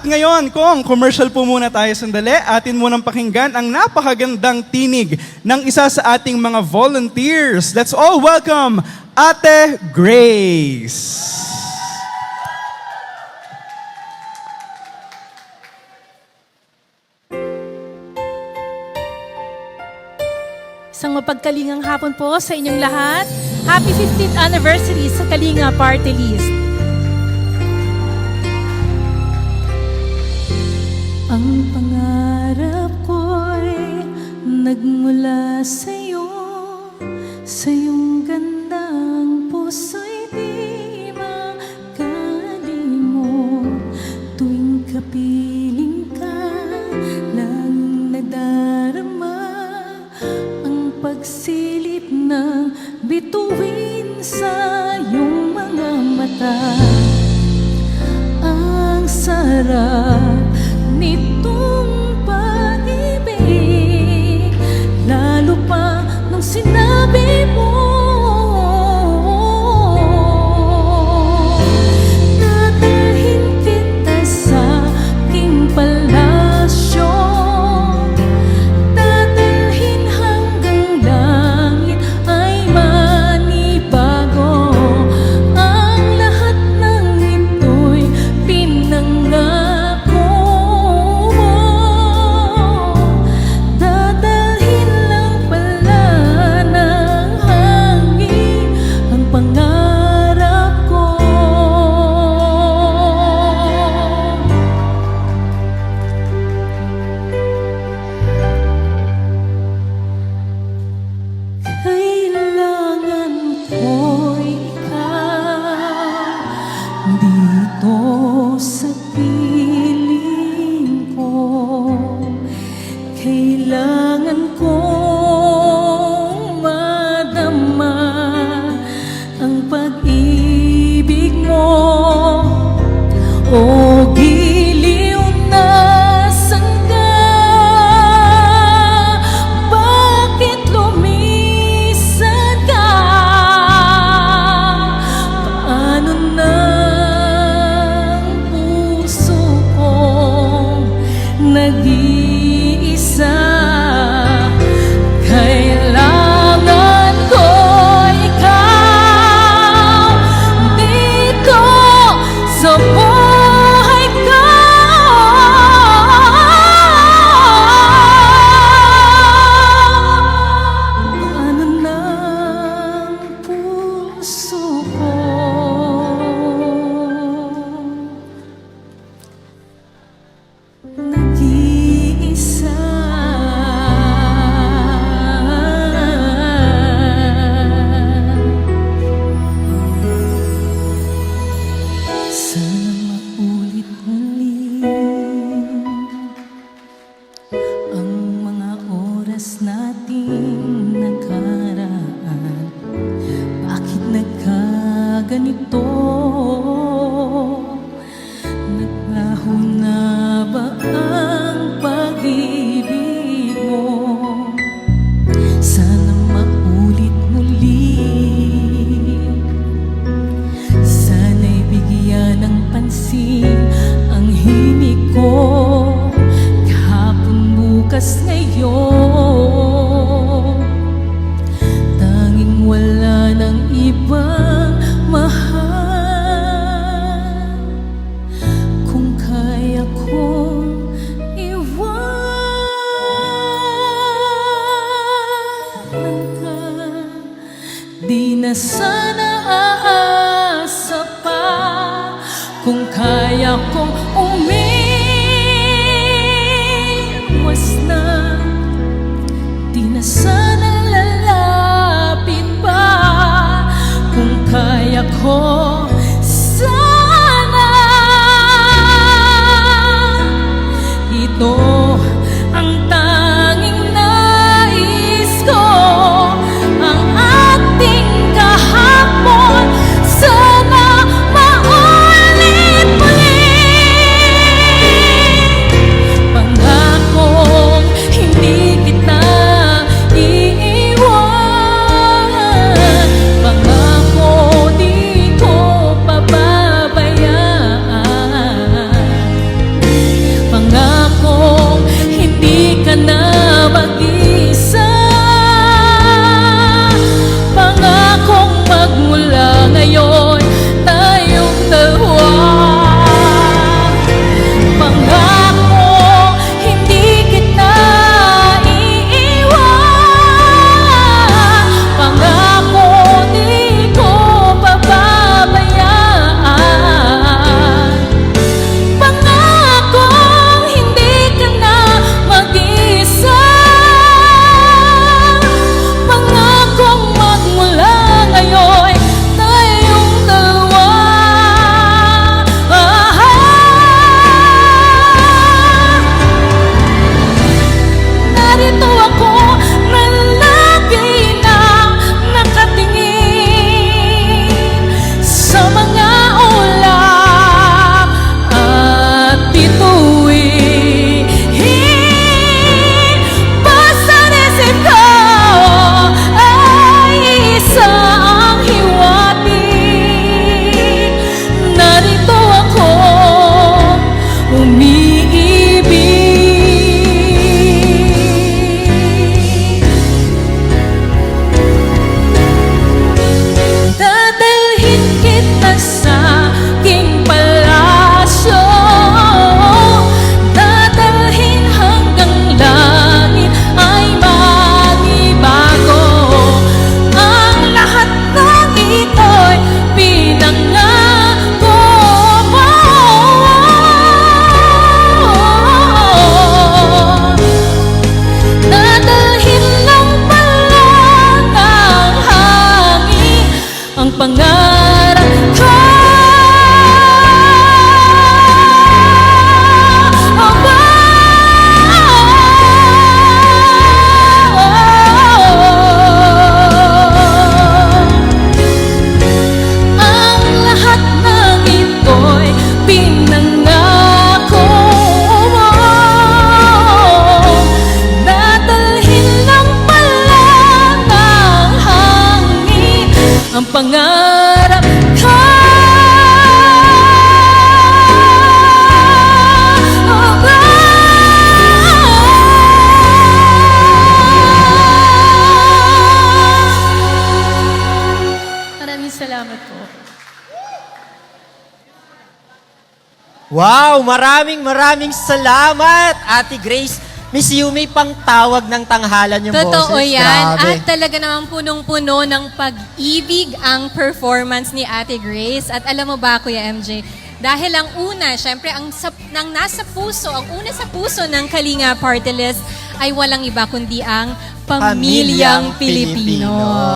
ngayon, kung commercial po muna tayo sandali, atin munang pakinggan ang napakagandang tinig ng isa sa ating mga volunteers. Let's all welcome Ate Grace. Isang mapagkalingang hapon po sa inyong lahat. Happy 15th anniversary sa Kalinga Party List. Ang pangarap ko'y nagmula sa'yo, sa iyong gandang puso'y di makalimot. Tuwing kapiling ka, laging nadarama ang pagsilip na bituin sa iyong mga mata. Ang sarap nitong pag-ibig, lalo pa nung sinabi mo dadalhin kita sa aking palasyo, dadalhin hanggang langit ay manibago. Ang lahat ng ito'y pinangako. Dadalhin lang pala ng hangin ang pangarap ko. Kailangan ko ikaw dito sa piling ko. Kailangan kong madama ang pag-ibig mo. O giliw na sangga, bakit lumisan ka? Paano ng puso kong nag-iisa? Kailangan ko ikaw dito sa buhay ko. Paano ng puso ko nag-iisa? Sana maulit muli ang mga oras nating nakaraan. Bakit nagkaganito? Naglaho na ba ang pag-ibig mo? Sana maulit muli. Sana'y bigyan ng pansin ang himig ko. Kahapon, bukas, ngayon, tanging wala ng ibang mahal. Kung kaya kong iwanan ka, di na sana aasa pa. Kung kaya kong umiwas na, di na sana lalapit pa. Kung kaya ko sana, ito ang tanging nais ko. Ang ating kahapon sana maulit muli. Pangakong hindi kita iiwan. Pangako di ko pababayaan. Wow, maraming salamat, Ate Grace. Miss Yumi, pang tawag ng tanghalan yung Totoo boses. yan. Grabe. At talaga naman punong-puno ng pag-ibig ang performance ni Ate Grace. At alam mo ba, Kuya MJ, dahil ang una, syempre, ang nasa puso, ang una sa puso ng Kalinga Party List ay walang iba kundi ang Pamilyang Pamilyang Pilipino. Pilipino.